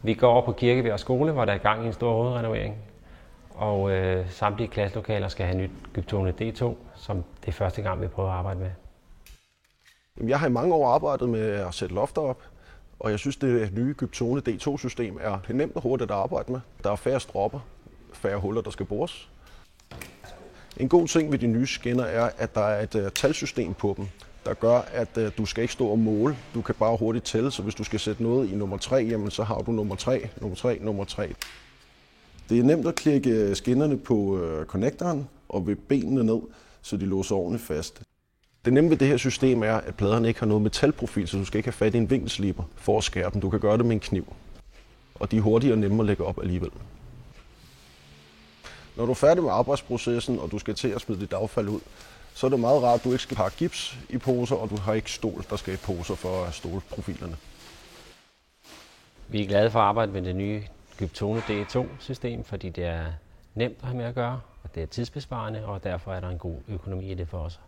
Vi går over på Kirkebjerg Skole, hvor der er gang i en stor hovedrenovering. Og samtlige klasselokaler skal have nyt Gybtone D2, som det er første gang, vi prøver at arbejde med. Jeg har i mange år arbejdet med at sætte lofter op, og jeg synes, det nye Gybtone D2-system er nemt og hurtigt at arbejde med. Der er færre stropper, færre huller, der skal bores. En god ting ved de nye skinner er, at der er et talsystem på dem, der gør, at du skal ikke stå og måle. Du kan bare hurtigt tælle, så hvis du skal sætte noget i nummer 3, jamen, så har du nummer 3, nummer 3, nummer 3. Det er nemt at klikke skinnerne på connectoren og ved benene ned, så de låser ordentligt fast. Det nemme ved det her system er, at pladerne ikke har noget metalprofil, så du skal ikke have fat i en vinkelsliber for at skære dem. Du kan gøre det med en kniv, og de er hurtige og nemme at lægge op alligevel. Når du er færdig med arbejdsprocessen, og du skal til at smide dit affald ud, så er det meget rart, at du ikke skal pakke gips i poser, og du har ikke stål, der skal i poser for stålprofilerne. Vi er glade for at arbejde med det nye Gybtone D2-system, fordi det er nemt at have med at gøre, og det er tidsbesparende, og derfor er der en god økonomi i det for os.